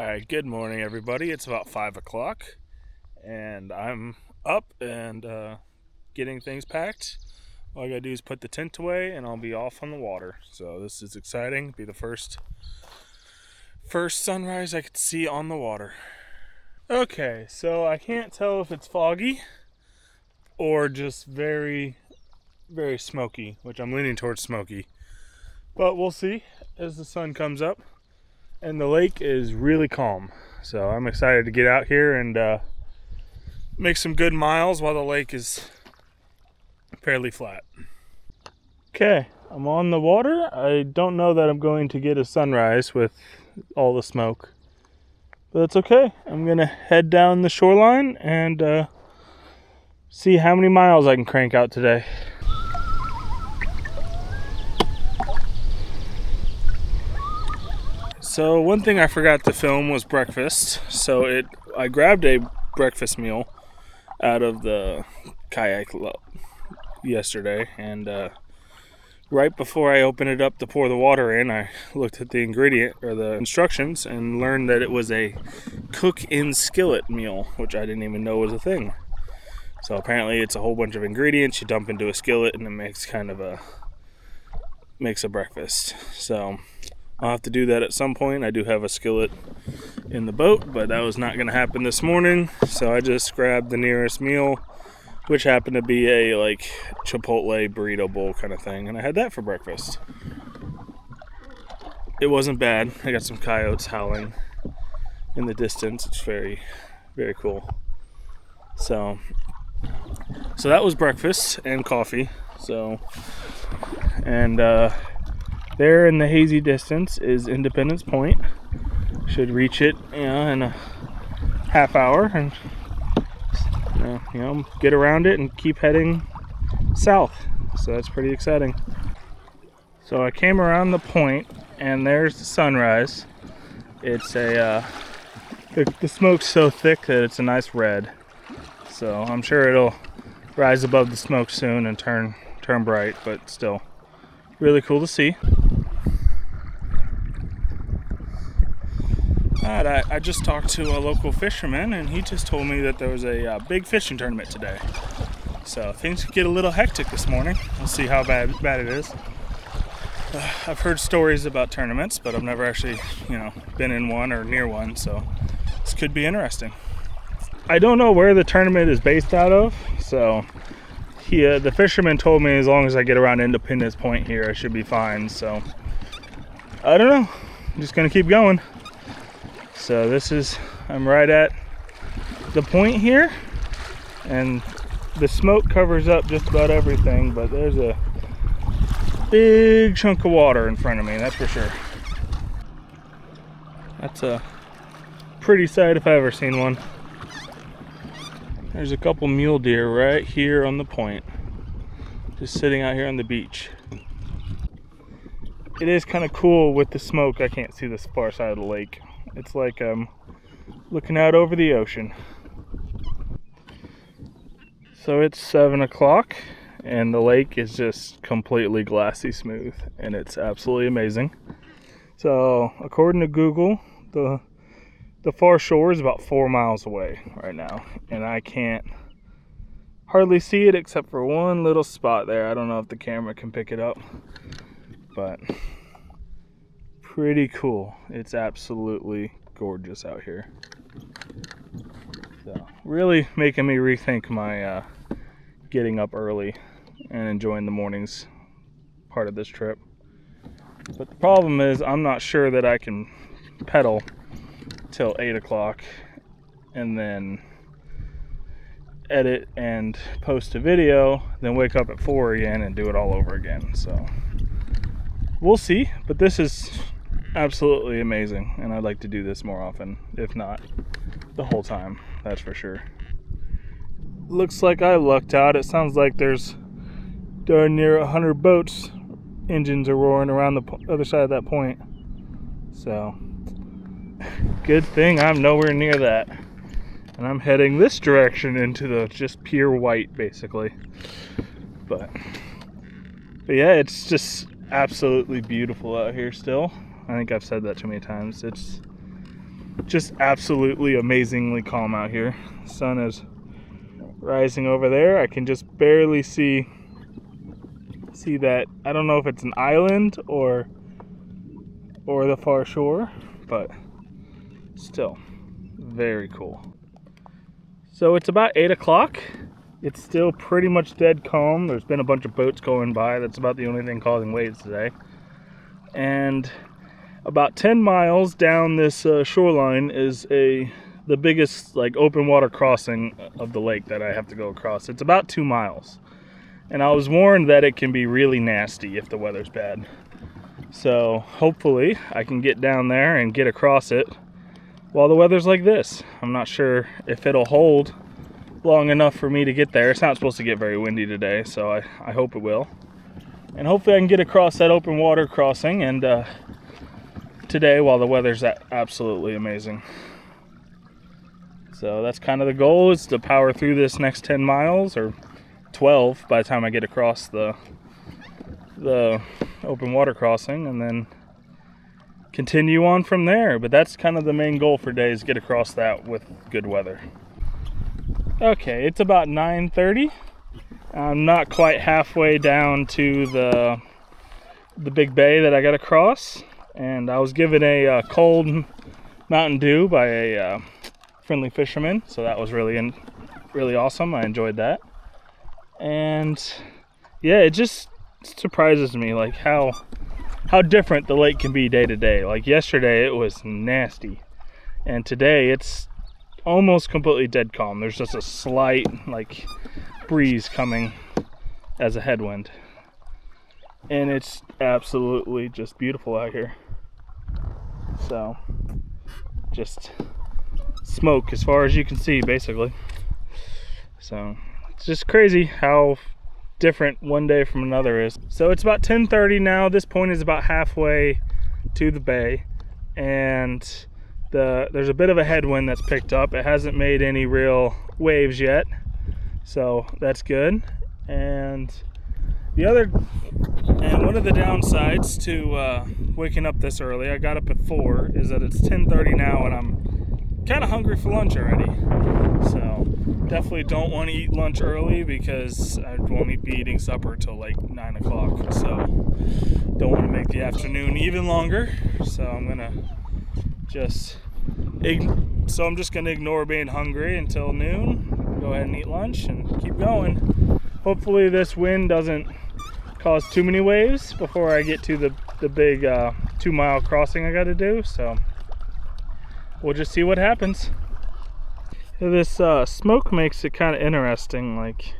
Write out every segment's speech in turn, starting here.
Alright, good morning everybody. It's about 5 o'clock and I'm up and getting things packed. All I gotta do is put the tent away and I'll be off on the water. So this is exciting. It'll be the first sunrise I could see on the water. Okay, so I can't tell if it's foggy or just very, very smoky, which I'm leaning towards smoky. But we'll see as the sun comes up. And the lake is really calm. So I'm excited to get out here and make some good miles while the lake is fairly flat. Okay, I'm on the water. I don't know that I'm going to get a sunrise with all the smoke, but it's okay. I'm gonna head down the shoreline and see how many miles I can crank out today. So one thing I forgot to film was breakfast. So I grabbed a breakfast meal out of the kayak yesterday, and right before I opened it up to pour the water in, I looked at the ingredient or the instructions and learned that it was a cook in skillet meal, which I didn't even know was a thing. So apparently it's a whole bunch of ingredients you dump into a skillet and it makes a breakfast. So I'll have to do that at some point. I do have a skillet in the boat, but that was not going to happen this morning. So I just grabbed the nearest meal, which happened to be a Chipotle burrito bowl kind of thing, and I had that for breakfast. It wasn't bad. I got some coyotes howling in the distance. It's very, very cool. So that was breakfast and coffee. There in the hazy distance is Independence Point. Should reach it, in a half hour, and get around it and keep heading south. So that's pretty exciting. So I came around the point, and there's the sunrise. It's the smoke's so thick that it's a nice red. So I'm sure it'll rise above the smoke soon and turn bright, but still really cool to see. I just talked to a local fisherman, and he just told me that there was a big fishing tournament today. So things could get a little hectic this morning. We'll see how bad it is. I've heard stories about tournaments, but I've never actually, been in one or near one. So this could be interesting. I don't know where the tournament is based out of. So the fisherman told me as long as I get around Independence Point here, I should be fine. So I don't know. I'm just gonna keep going. So I'm right at the point here, and the smoke covers up just about everything, but there's a big chunk of water in front of me, that's for sure. That's a pretty sight if I've ever seen one. There's a couple mule deer right here on the point, just sitting out here on the beach. It is kind of cool with the smoke. I can't see this far side of the lake. It's like I'm looking out over the ocean. So it's 7 o'clock and the lake is just completely glassy smooth, and it's absolutely amazing. So according to Google, the far shore is about 4 miles away right now, and I can't hardly see it except for one little spot there. I don't know if the camera can pick it up, but pretty cool. It's absolutely gorgeous out here. So really making me rethink my getting up early and enjoying the mornings part of this trip. But the problem is I'm not sure that I can pedal till 8 o'clock and then edit and post a video, then wake up at 4 again and do it all over again. So we'll see, but this is absolutely amazing, and I'd like to do this more often, if not the whole time, that's for sure. Looks like I lucked out. It sounds like there's darn near 100 boats. Engines are roaring around the other side of that point. So good thing I'm nowhere near that, and I'm heading this direction into the just pure white basically. But yeah, it's just absolutely beautiful out here still. I think I've said that too many times. It's just absolutely amazingly calm out here. The sun is rising over there. I can just barely see that. I don't know if it's an island or the far shore, but still very cool. So it's about 8 o'clock. It's still pretty much dead calm. There's been a bunch of boats going by. That's about the only thing causing waves today. And about 10 miles down this shoreline is the biggest like open water crossing of the lake that I have to go across. It's about 2 miles. And I was warned that it can be really nasty if the weather's bad. So hopefully I can get down there and get across it while the weather's like this. I'm not sure if it'll hold long enough for me to get there. It's not supposed to get very windy today, so I hope it will. And hopefully I can get across that open water crossing and today while the weather's absolutely amazing. So that's kind of the goal, is to power through this next 10 miles, or 12 by the time I get across the open water crossing, and then continue on from there. But that's kind of the main goal for today, is get across that with good weather. Okay, it's about 9:30. I'm not quite halfway down to the big bay that I got to cross, and I was given a cold Mountain Dew by a friendly fisherman, so that was really awesome. I enjoyed that. And yeah, it just surprises me like how different the lake can be day to day. Like yesterday it was nasty, and today it's almost completely dead calm. There's just a slight like breeze coming as a headwind, and it's absolutely just beautiful out here. So just smoke as far as you can see, basically. So it's just crazy how different one day from another is. So it's about 10:30 now. This point is about halfway to the bay, and there's a bit of a headwind that's picked up. It hasn't made any real waves yet, so that's good. And one of the downsides to waking up this early, I got up at 4, is that it's 10:30 now and I'm kind of hungry for lunch already. So definitely don't want to eat lunch early, because I won't be eating supper till like 9 o'clock. So don't want to make the afternoon even longer. So I'm just gonna ignore being hungry until noon, go ahead and eat lunch and keep going. Hopefully this wind doesn't cause too many waves before I get to the big 2 mile crossing I got to do. So we'll just see what happens. This smoke makes it kind of interesting. Like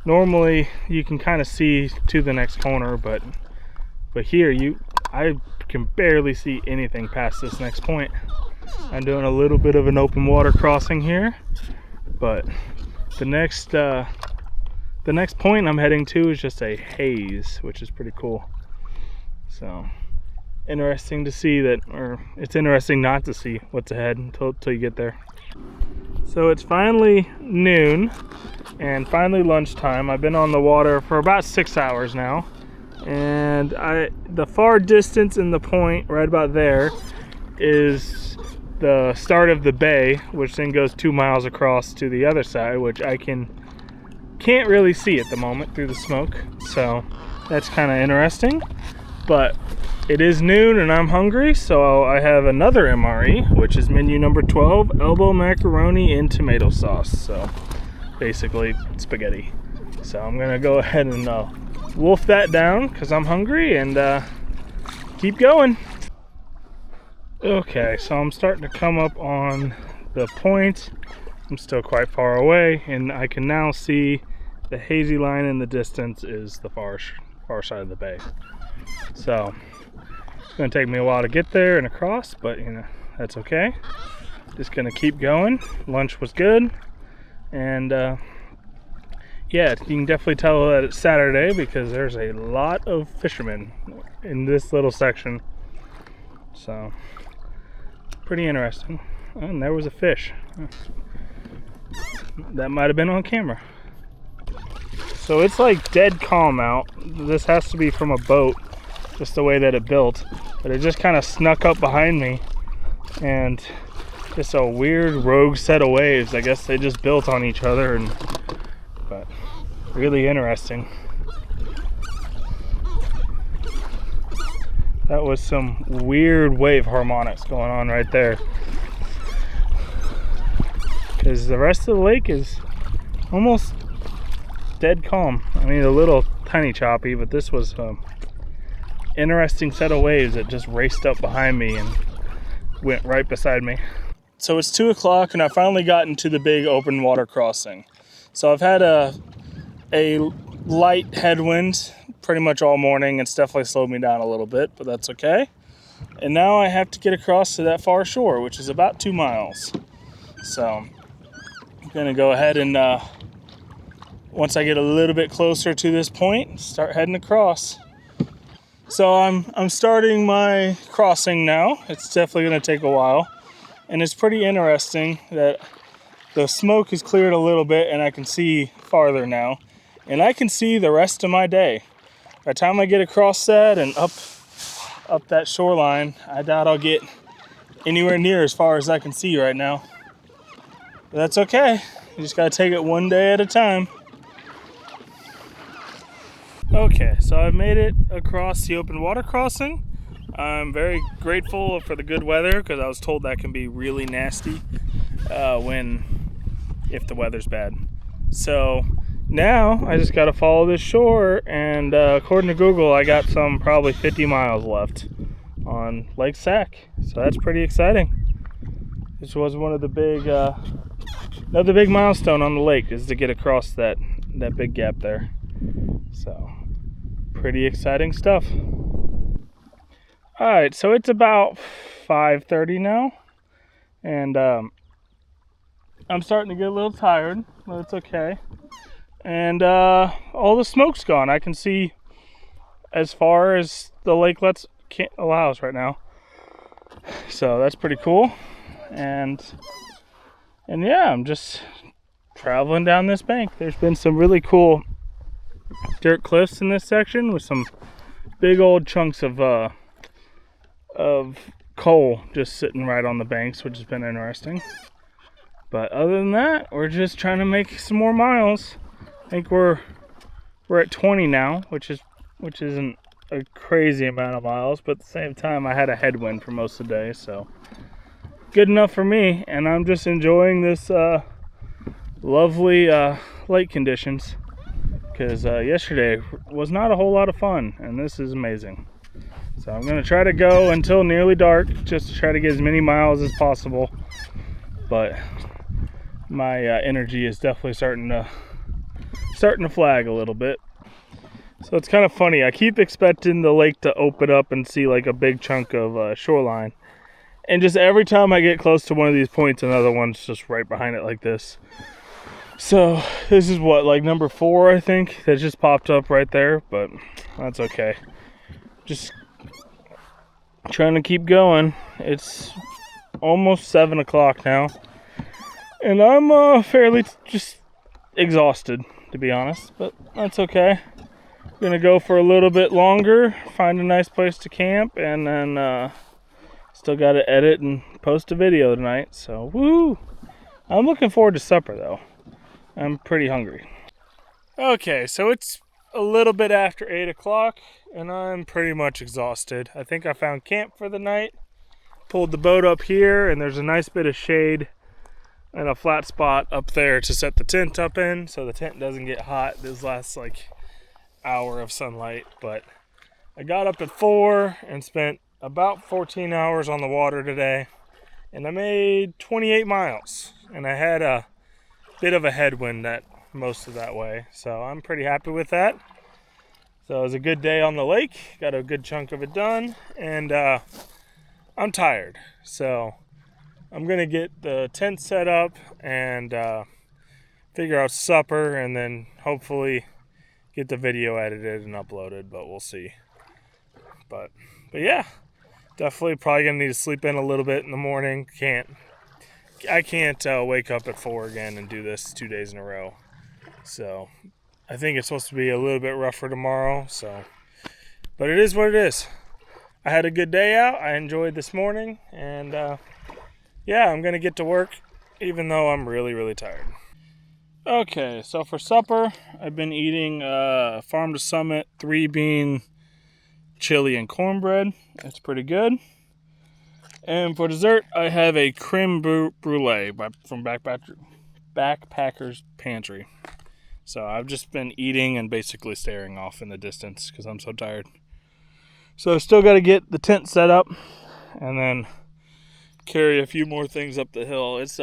normally you can kind of see to the next corner, but here I can barely see anything past this next point. I'm doing a little bit of an open water crossing here, but the next point I'm heading to is just a haze, which is pretty cool. So interesting to see that, or it's interesting not to see what's ahead until you get there. So it's finally noon and finally lunchtime. I've been on the water for about 6 hours now, and the far distance in the point right about there is the start of the bay, which then goes 2 miles across to the other side, which I can't really see at the moment through the smoke. So that's kind of interesting. But it is noon and I'm hungry, so I have another MRE, which is menu number 12, elbow macaroni and tomato sauce. So basically spaghetti. So I'm gonna go ahead and wolf that down because I'm hungry, and keep going. Okay, so I'm starting to come up on the point. I'm still quite far away, and I can now see the hazy line in the distance is the far side of the bay. So it's going to take me a while to get there and across, but that's okay. Just going to keep going. Lunch was good, and yeah, you can definitely tell that it's Saturday because there's a lot of fishermen in this little section. So pretty interesting. And there was a fish. That might have been on camera. So it's like dead calm out. This has to be from a boat, just the way that it built. But it just kind of snuck up behind me and just a weird rogue set of waves. I guess they just built on each other, but really interesting. That was some weird wave harmonics going on right there, because the rest of the lake is almost dead calm. I mean, a little tiny choppy, but this was an interesting set of waves that just raced up behind me and went right beside me. So it's 2 o'clock and I finally gotten to the big open water crossing. So I've had a light headwind pretty much all morning. It's definitely slowed me down a little bit, but that's okay. And now I have to get across to that far shore, which is about 2 miles. So I'm gonna go ahead and once I get a little bit closer to this point, start heading across. So I'm starting my crossing now. It's definitely gonna take a while. And it's pretty interesting that the smoke is cleared a little bit and I can see farther now. And I can see the rest of my day. By the time I get across that and up that shoreline, I doubt I'll get anywhere near as far as I can see right now. But that's okay. You just gotta take it one day at a time. Okay, so I've made it across the open water crossing. I'm very grateful for the good weather, because I was told that can be really nasty if the weather's bad. So now I just got to follow this shore, and according to Google, I got probably 50 miles left on Lake Sac. So that's pretty exciting. This was one of the another big milestone on the lake is to get across that big gap there. So pretty exciting stuff. All right, so it's about 5:30 now, and I'm starting to get a little tired, but it's okay. And all the smoke's gone. I can see as far as the lake allows right now. So that's pretty cool. And yeah, I'm just traveling down this bank. There's been some really cool dirt cliffs in this section with some big old chunks of coal just sitting right on the banks, which has been interesting. But other than that, we're just trying to make some more miles. I think we're at 20 now, which isn't a crazy amount of miles, but at the same time I had a headwind for most of the day, so good enough for me. And I'm just enjoying this lovely lake conditions, because yesterday was not a whole lot of fun, and this is amazing. So I'm going to try to go until nearly dark, just to try to get as many miles as possible. But my energy is definitely starting to flag a little bit. So it's kind of funny. I keep expecting the lake to open up and see like a big chunk of shoreline. And just every time I get close to one of these points, another one's just right behind it like this. So this is what, like number 4, I think, that just popped up right there. But that's okay. Just trying to keep going. It's almost 7 o'clock now, and I'm fairly just exhausted, to be honest, but that's okay. Gonna go for a little bit longer, find a nice place to camp, and then still got to edit and post a video tonight, so woo! I'm looking forward to supper though. I'm pretty hungry. Okay, so it's a little bit after 8 o'clock, and I'm pretty much exhausted. I think I found camp for the night. Pulled the boat up here, and there's a nice bit of shade and a flat spot up there to set the tent up in, so the tent doesn't get hot this last like hour of sunlight. But I got up at 4 and spent about 14 hours on the water today, and I made 28 miles, and I had a bit of a headwind most of that way, so I'm pretty happy with that. So it was a good day on the lake, got a good chunk of it done, and I'm tired, so I'm gonna get the tent set up and figure out supper, and then hopefully get the video edited and uploaded, but we'll see. But yeah, definitely probably gonna need to sleep in a little bit in the morning. I can't wake up at 4 again and do this 2 days in a row. So I think it's supposed to be a little bit rougher tomorrow, but it is what it is. I had a good day out. I enjoyed this morning, and yeah, I'm gonna get to work even though I'm really tired. Okay, so for supper, I've been eating Farm to Summit 3-bean chili and cornbread. That's pretty good. And for dessert, I have a creme brulee from Backpacker's Pantry. So I've just been eating and basically staring off in the distance because I'm so tired. So I still got to get the tent set up and then carry a few more things up the hill. It's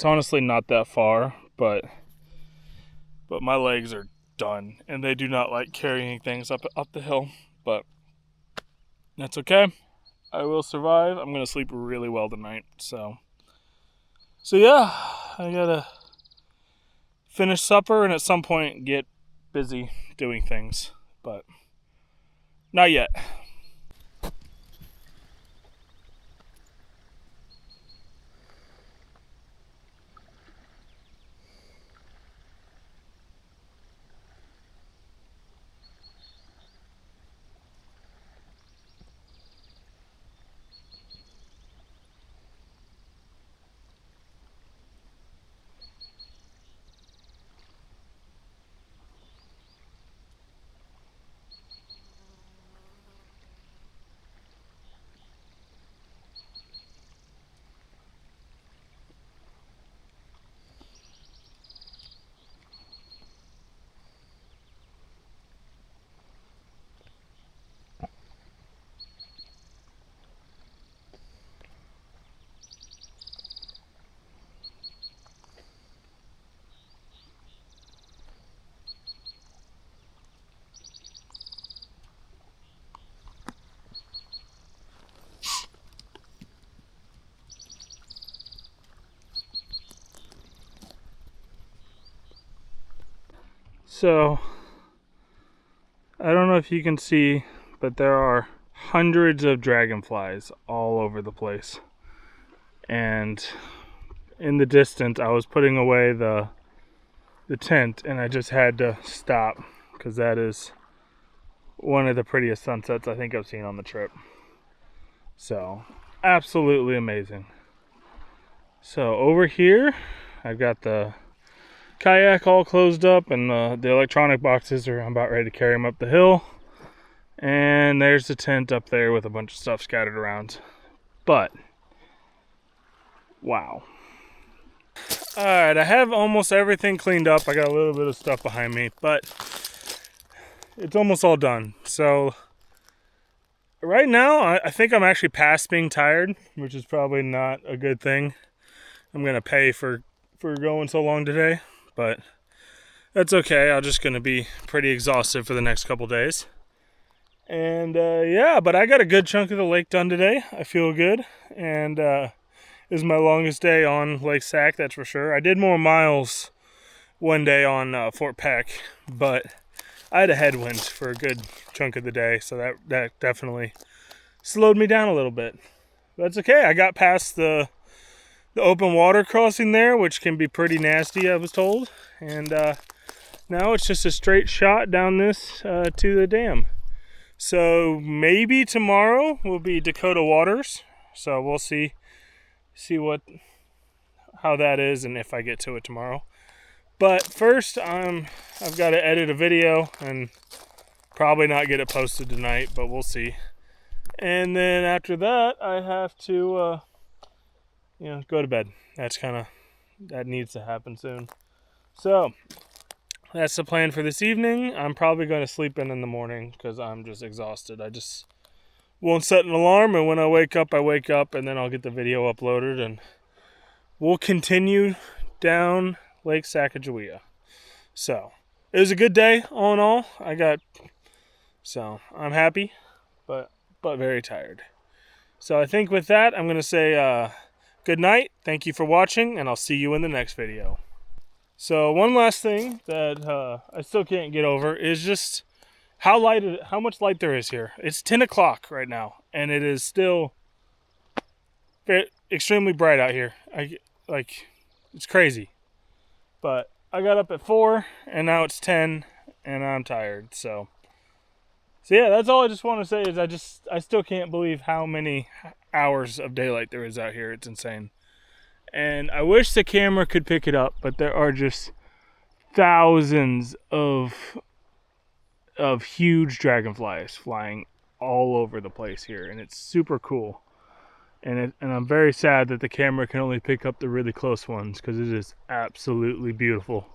honestly not that far, but my legs are done and they do not like carrying things up the hill. But that's okay. I will survive. I'm gonna sleep really well tonight. So yeah, I gotta finish supper and at some point get busy doing things, but not yet. So I don't know if you can see, but there are hundreds of dragonflies all over the place. And in the distance, I was putting away the tent and I just had to stop because that is one of the prettiest sunsets I think I've seen on the trip. So absolutely amazing. So over here, I've got the kayak all closed up and the electronic boxes I'm about ready to carry them up the hill. And there's the tent up there with a bunch of stuff scattered around. But wow. Alright, I have almost everything cleaned up. I got a little bit of stuff behind me, but it's almost all done. So right now, I think I'm actually past being tired, which is probably not a good thing. I'm gonna pay for going so long today, but that's okay. I'm just gonna be pretty exhausted for the next couple days. And yeah, but I got a good chunk of the lake done today. I feel good, and this is my longest day on Lake Sac, that's for sure. I did more miles one day on Fort Peck, but I had a headwind for a good chunk of the day, so that definitely slowed me down a little bit. That's okay. I got past the open water crossing there, which can be pretty nasty, I was told, and now it's just a straight shot down this to the dam. So maybe tomorrow will be Dakota Waters. So we'll see how that is and if I get to it tomorrow. But first, I've got to edit a video and probably not get it posted tonight, but we'll see. And then after that, I have to go to bed. That needs to happen soon. So that's the plan for this evening. I'm probably going to sleep in the morning because I'm just exhausted. I just won't set an alarm, and when I wake up, and then I'll get the video uploaded, and we'll continue down Lake Sacagawea. So it was a good day all in all. So I'm happy, but very tired. So I think with that, I'm going to say good night. Thank you for watching, and I'll see you in the next video. So one last thing that I still can't get over is just how much light there is here. It's 10 o'clock right now, and it is still extremely bright out here. It's crazy. But I got up at 4, and now it's 10, and I'm tired. So So yeah, that's all I just want to say is I still can't believe how many hours of daylight there is out here. It's insane. And I wish the camera could pick it up, but there are just thousands of huge dragonflies flying all over the place here, and it's super cool. And I'm very sad that the camera can only pick up the really close ones because it is absolutely beautiful.